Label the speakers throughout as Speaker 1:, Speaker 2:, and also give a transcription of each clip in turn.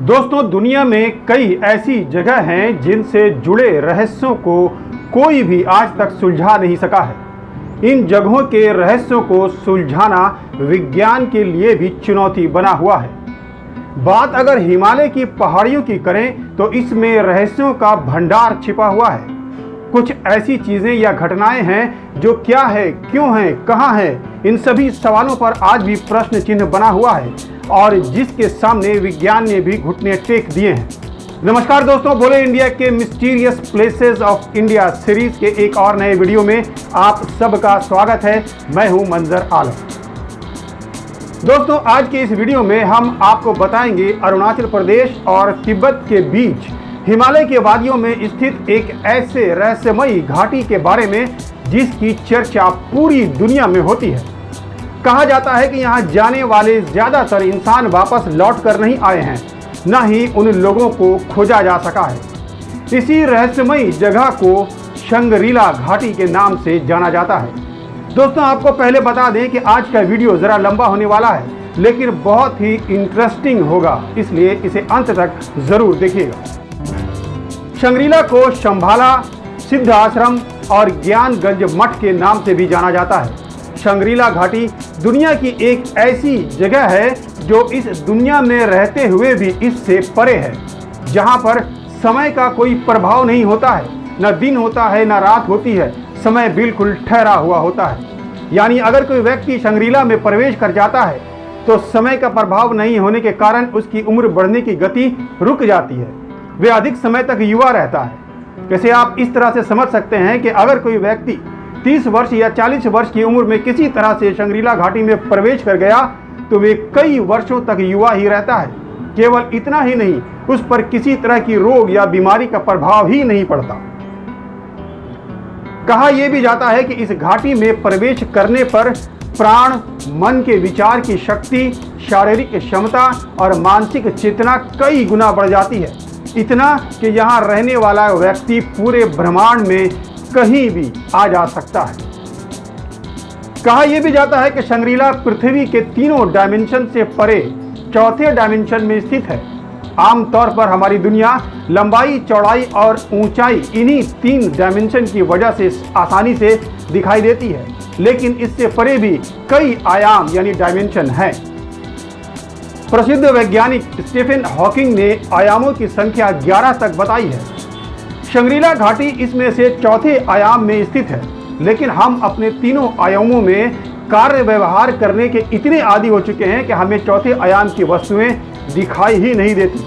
Speaker 1: दोस्तों, दुनिया में कई ऐसी जगह हैं जिनसे जुड़े रहस्यों को कोई भी आज तक सुलझा नहीं सका है। इन जगहों के रहस्यों को सुलझाना विज्ञान के लिए भी चुनौती बना हुआ है। बात अगर हिमालय की पहाड़ियों की करें तो इसमें रहस्यों का भंडार छिपा हुआ है। कुछ ऐसी चीजें या घटनाएं हैं जो क्या है, क्यों है, कहां है, इन सभी सवालों पर आज भी प्रश्न चिन्ह बना हुआ है और जिसके सामने विज्ञान ने भी घुटने टेक दिए हैं। नमस्कार दोस्तों, बोले इंडिया के mysterious places of India series के एक और नए वीडियो में आप सबका स्वागत है। मैं हूं मंजर आलम। दोस्तों, आज के इस वीडियो में हम आपको बताएंगे अरुणाचल प्रदेश और तिब्बत के बीच हिमालय के वादियों में स्थित एक ऐसे रहस्यमयी घाटी के बारे में जिसकी चर्चा पूरी दुनिया में होती है। कहा जाता है कि यहाँ जाने वाले ज्यादातर इंसान वापस लौट कर नहीं आए हैं, न ही उन लोगों को खोजा जा सका है। इसी रहस्यमयी जगह को शंग्रीला घाटी के नाम से जाना जाता है। दोस्तों, आपको पहले बता दें कि आज का वीडियो जरा लंबा होने वाला है, लेकिन बहुत ही इंटरेस्टिंग होगा, इसलिए इसे अंत तक जरूर देखिएगा। शंग्रीला को शंभाला, सिद्ध आश्रम और ज्ञानगंज मठ के नाम से भी जाना जाता है। शंग्रीला घाटी दुनिया की एक ऐसी जगह है जो इस दुनिया में रहते हुए भी इससे परे है, जहां पर समय का कोई प्रभाव नहीं होता है, न दिन होता है न रात होती है, समय बिल्कुल ठहरा हुआ होता है। यानी अगर कोई व्यक्ति शंग्रीला में प्रवेश कर जाता है तो समय का प्रभाव नहीं होने के कारण उसकी उम्र बढ़ने की गति रुक जाती है, वे अधिक समय तक युवा रहता है। जैसे आप इस तरह से समझ सकते हैं कि अगर कोई व्यक्ति 30 वर्ष या 40 वर्ष की उम्र में किसी तरह से शंग्रीला घाटी में प्रवेश कर गया तो वे कई वर्षों तक युवा ही रहता है। केवल इतना ही नहीं, उस पर किसी तरह की रोग या बीमारी का प्रभाव ही नहीं पड़ता। कहा यह भी जाता है कि इस घाटी में प्रवेश करने पर प्राण, मन के विचार की शक्ति, शारीरिक क्षमता और मानसिक चेतना कई गुना बढ़ जाती है। इतना कि यहाँ रहने वाला व्यक्ति पूरे ब्रह्मांड में कहीं भी आ जा सकता है। कहा यह भी जाता है कि शंग्रीला पृथ्वी के तीनों डायमेंशन से परे चौथे डायमेंशन में स्थित है। आमतौर पर हमारी दुनिया लंबाई, चौड़ाई और ऊंचाई इन्हीं 3 डायमेंशन की वजह से आसानी से दिखाई देती है, लेकिन इससे परे भी कई आयाम यानी डायमेंशन हैं। प्रसिद्ध वैज्ञानिक स्टीफन हॉकिंग ने आयामों की संख्या 11 तक बताई है। शंग्रीला घाटी इसमें से चौथे आयाम में स्थित है, लेकिन हम अपने तीनों आयामों में कार्य व्यवहार करने के इतने आदी हो चुके हैं कि हमें चौथे आयाम की वस्तुएं दिखाई ही नहीं देती।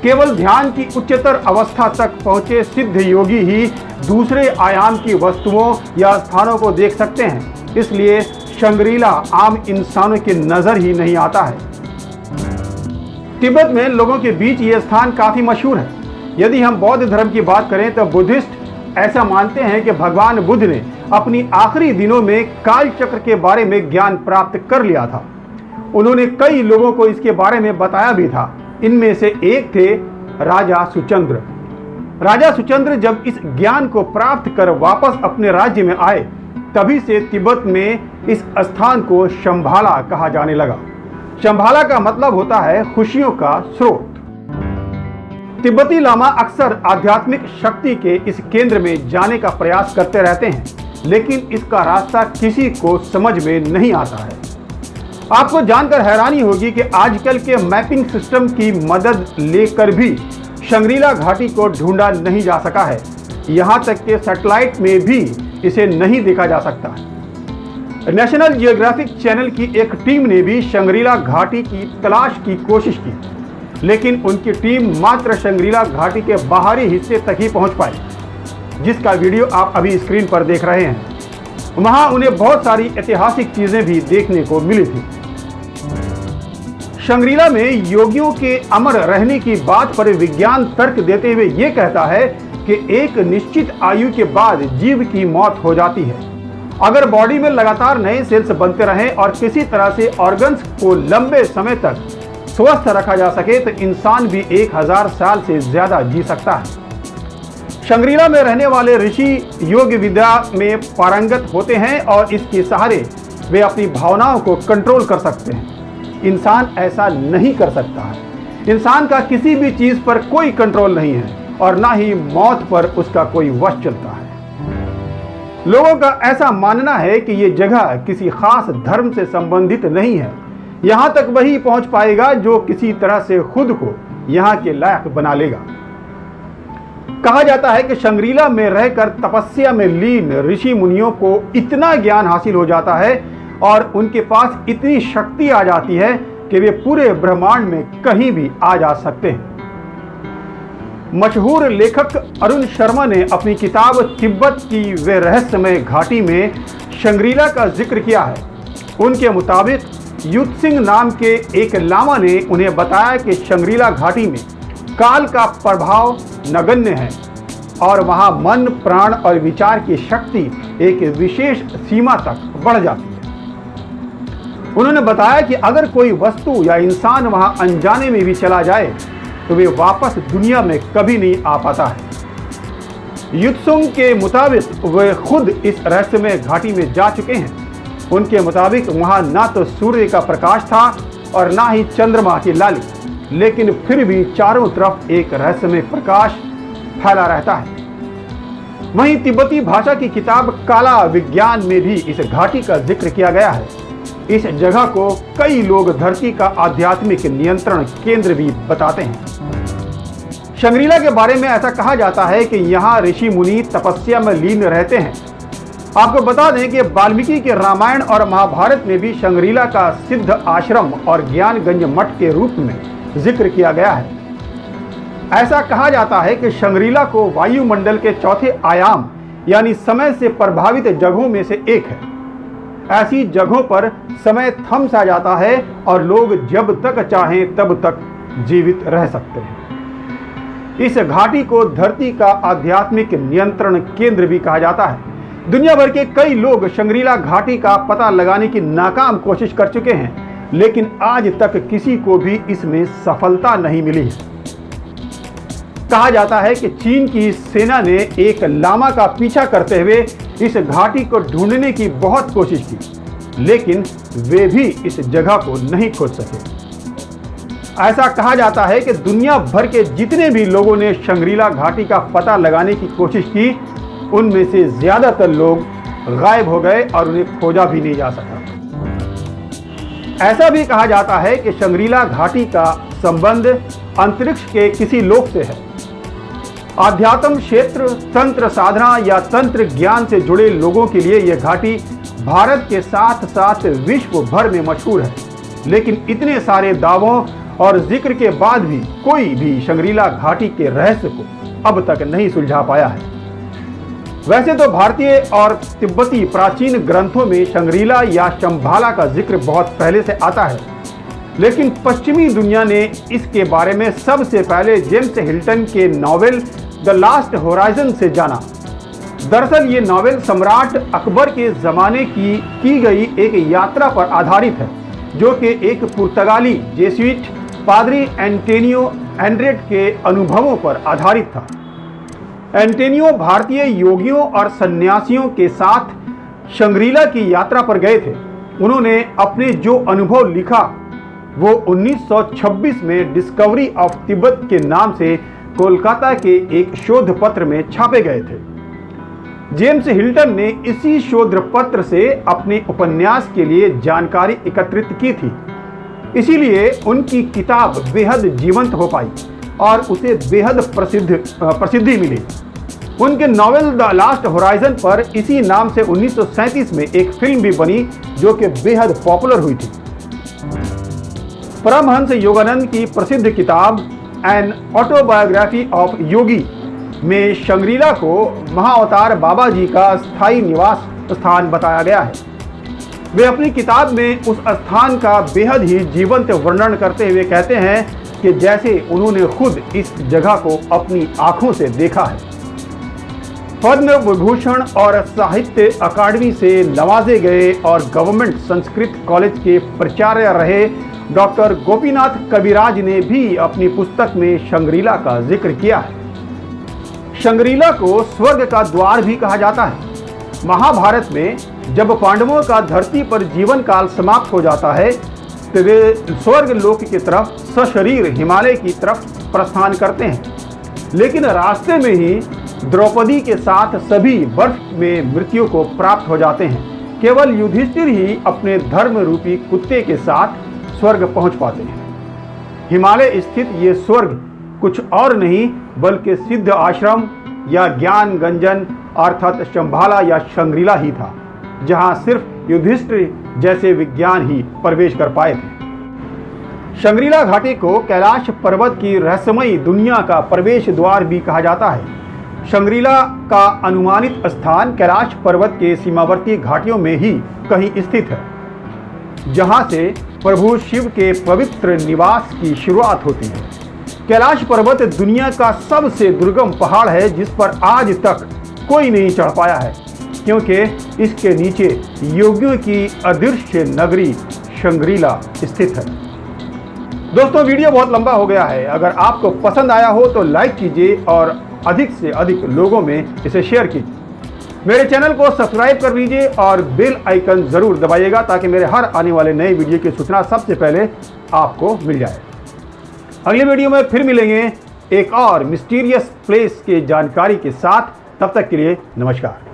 Speaker 1: केवल ध्यान की उच्चतर अवस्था तक पहुंचे सिद्ध योगी ही दूसरे आयाम की वस्तुओं या स्थानों को देख सकते हैं, इसलिए शंग्रीला आम इंसानों की नजर ही नहीं आता है। तिब्बत में लोगों के बीच ये स्थान काफी मशहूर है। यदि हम बौद्ध धर्म की बात करें तो बुद्धिस्ट ऐसा मानते हैं कि भगवान बुद्ध ने अपनी आखिरी दिनों में काल चक्र के बारे में ज्ञान प्राप्त कर लिया था। उन्होंने कई लोगों को इसके बारे में बताया भी था। इनमें से एक थे राजा सुचंद्र। राजा सुचंद्र जब इस ज्ञान को प्राप्त कर वापस अपने राज्य में आए, तभी से तिब्बत में इस स्थान को शंभाला कहा जाने लगा। शंभाला का मतलब होता है खुशियों का स्रोत। तिब्बती लामा अक्सर आध्यात्मिक शक्ति के इस केंद्र में जाने का प्रयास करते रहते हैं, लेकिन इसका रास्ता किसी को समझ में नहीं आता है। आपको जानकर हैरानी होगी कि आजकल के मैपिंग सिस्टम की मदद लेकर भी शंग्रीला घाटी को ढूंढा नहीं जा सका है। यहाँ तक कि सैटेलाइट में भी इसे नहीं देखा जा सकता। नेशनल जियोग्राफिक चैनल की एक टीम ने भी शंग्रीला घाटी की तलाश की कोशिश की, लेकिन उनकी टीम मात्र शंग्रीला घाटी के बाहरी हिस्से तक ही पहुंच पाई, जिसका वीडियो आप अभी स्क्रीन पर देख रहे हैं। वहां उन्हें बहुत सारी ऐतिहासिक चीजें भी देखने को मिली थी। शंग्रीला में योगियों के अमर रहने की बात पर विज्ञान तर्क देते हुए ये कहता है कि एक निश्चित आयु के बाद जीव की मौत हो जाती है। अगर बॉडी में लगातार नए सेल्स बनते रहें और किसी तरह से ऑर्गन्स को लंबे समय तक स्वस्थ रखा जा सके तो इंसान भी 1000 साल से ज्यादा जी सकता है। शंग्रीला में रहने वाले ऋषि योग विद्या में पारंगत होते हैं और इसके सहारे वे अपनी भावनाओं को कंट्रोल कर सकते हैं। इंसान ऐसा नहीं कर सकता है। इंसान का किसी भी चीज पर कोई कंट्रोल नहीं है और ना ही मौत पर उसका कोई वश चलता है। लोगों का ऐसा मानना है कि ये जगह किसी खास धर्म से संबंधित नहीं है। यहां तक वही पहुंच पाएगा जो किसी तरह से खुद को यहां के लायक बना लेगा। कहा जाता है कि शंग्रीला में रहकर तपस्या में लीन ऋषि मुनियों को इतना ज्ञान हासिल हो जाता है और उनके पास इतनी शक्ति आ जाती है कि वे पूरे ब्रह्मांड में कहीं भी आ जा सकते हैं। मशहूर लेखक अरुण शर्मा ने अपनी किताब तिब्बत की वे रहस्यमय घाटी में शंग्रीला का जिक्र किया है। उनके मुताबिक युत्सिंग नाम के एक लामा ने उन्हें बताया कि शंग्रीला घाटी में काल का प्रभाव नगण्य है और वहां मन, प्राण और विचार की शक्ति एक विशेष सीमा तक बढ़ जाती है। उन्होंने बताया कि अगर कोई वस्तु या इंसान वहां अनजाने में भी चला जाए तो वे वापस दुनिया में कभी नहीं आ पाता है। युत्सुंग के मुताबिक वे खुद इस रहस्यमय घाटी में जा चुके हैं। उनके मुताबिक वहां ना तो सूर्य का प्रकाश था और ना ही चंद्रमा की लाली, लेकिन फिर भी चारों तरफ एक रहस्यमय प्रकाश फैला रहता है। वहीं तिब्बती भाषा की किताब काला विज्ञान में भी इस घाटी का जिक्र किया गया है। इस जगह को कई लोग धरती का आध्यात्मिक नियंत्रण केंद्र भी बताते हैं। शंग्रीला के बारे में ऐसा कहा जाता है कि यहाँ ऋषि मुनि तपस्या में लीन रहते हैं। आपको बता दें कि वाल्मीकि के रामायण और महाभारत में भी शंग्रीला का सिद्ध आश्रम और ज्ञानगंज मठ के रूप में जिक्र किया गया है। ऐसा कहा जाता है कि शंग्रीला को वायुमंडल के चौथे आयाम यानी समय से प्रभावित जगहों में से एक है। ऐसी जगहों पर समय थम सा जाता है और लोग जब तक चाहें तब तक जीवित रह सकते हैं। इस घाटी को धरती का आध्यात्मिक नियंत्रण केंद्र भी कहा जाता है। दुनिया भर के कई लोग शंग्रीला घाटी का पता लगाने की नाकाम कोशिश कर चुके हैं, लेकिन आज तक किसी को भी इसमें सफलता नहीं मिली है। कहा जाता है कि चीन की सेना ने एक लामा का पीछा करते हुए इस घाटी को ढूंढने की बहुत कोशिश की, लेकिन वे भी इस जगह को नहीं खोज सके। ऐसा कहा जाता है कि दुनिया भर के जितने भी लोगों ने शंग्रीला घाटी का पता लगाने की कोशिश की, उनमें से ज्यादातर लोग गायब हो गए और उन्हें खोजा भी नहीं जा सका। ऐसा भी कहा जाता है कि शंग्रीला घाटी का संबंध अंतरिक्ष के किसी लोक से है। आध्यात्म क्षेत्र, तंत्र साधना या तंत्र ज्ञान से जुड़े लोगों के लिए यह घाटी भारत के साथ साथ विश्व भर में मशहूर है। लेकिन इतने सारे दावों और जिक्र के बाद भी कोई भी शंग्रीला घाटी के रहस्य को अब तक नहीं सुलझा पाया है। वैसे तो भारतीय और तिब्बती प्राचीन ग्रंथों में शंग्रीला या शंभाला का जिक्र बहुत पहले से आता है, लेकिन पश्चिमी दुनिया ने इसके बारे में सबसे पहले जेम्स हिल्टन के नॉवेल द लास्ट होराइजन से जाना। दरअसल ये नॉवेल सम्राट अकबर के ज़माने की गई एक यात्रा पर आधारित है, जो कि एक पुर्तगाली जेsuit पादरी एंटोनियो एंड्रेट के अनुभवों पर आधारित था। एंटोनियो भारतीय योगियों और सन्यासियों के साथ शंग्रीला की यात्रा पर गए थे। उन्होंने अपने जो अनुभव लिखा वो 1926 में डिस्कवरी ऑफ तिब्बत के नाम से कोलकाता के एक शोध पत्र में छापे गए थे। जेम्स हिल्टन ने इसी शोध पत्र से अपने उपन्यास के लिए जानकारी एकत्रित की थी, इसीलिए उनकी किताब बेहद जीवंत हो पाई और उसे बेहद प्रसिद्धि मिली। उनके नॉवेल द लास्ट होराइजन पर इसी नाम से 1937 में एक फिल्म भी बनी, जो कि बेहद पॉपुलर हुई थी। परमहंस योगानंद की प्रसिद्ध किताब एन ऑटोबायोग्राफी ऑफ योगी में शंग्रीला को महाअवतार बाबा जी का स्थायी निवास स्थान बताया गया है। वे अपनी किताब में उस स्थान का बेहद ही जीवंत वर्णन करते हुए कहते हैं कि जैसे उन्होंने खुद इस जगह को अपनी आंखों से देखा है। पद्म विभूषण और साहित्य अकादमी से नवाजे गए और गवर्नमेंट संस्कृत कॉलेज के प्राचार्य रहे डॉक्टर गोपीनाथ कविराज ने भी अपनी पुस्तक में शंग्रीला का जिक्र किया है। शंग्रीला को स्वर्ग का द्वार भी कहा जाता है। महाभारत में जब पांडवों का धरती पर जीवन काल समाप्त हो जाता है, स्वर्ग लोक की तरफ सशरीर हिमालय की तरफ प्रस्थान करते हैं, लेकिन रास्ते में ही द्रौपदी के साथ सभी बर्फ में मृत्यु को प्राप्त हो जाते हैं। केवल युधिष्ठिर ही अपने धर्म रूपी कुत्ते के साथ स्वर्ग पहुंच पाते हैं। हिमालय स्थित ये स्वर्ग कुछ और नहीं बल्कि सिद्ध आश्रम या ज्ञान गंजन अर्थात शंभाला या शंग्रीला ही था, जहां सिर्फ युधिष्ठिर जैसे विज्ञान ही प्रवेश कर पाए थे। शंग्रीला घाटी को कैलाश पर्वत की रहस्यमयी दुनिया का प्रवेश द्वार भी कहा जाता है। शंग्रीला का अनुमानित स्थान कैलाश पर्वत के सीमावर्ती घाटियों में ही कहीं स्थित है, जहां से प्रभु शिव के पवित्र निवास की शुरुआत होती है। कैलाश पर्वत दुनिया का सबसे दुर्गम पहाड़ है, जिस पर आज तक कोई नहीं चढ़ पाया है, क्योंकि इसके नीचे योगियों की अदृश्य नगरी शंग्रीला स्थित है। दोस्तों, वीडियो बहुत लंबा हो गया है। अगर आपको पसंद आया हो तो लाइक कीजिए और अधिक से अधिक लोगों में इसे शेयर कीजिए। मेरे चैनल को सब्सक्राइब कर लीजिए और बेल आइकन ज़रूर दबाइएगा ताकि मेरे हर आने वाले नए वीडियो की सूचना सबसे पहले आपको मिल जाए। अगले वीडियो में फिर मिलेंगे एक और मिस्टीरियस प्लेस के जानकारी के साथ। तब तक के लिए नमस्कार।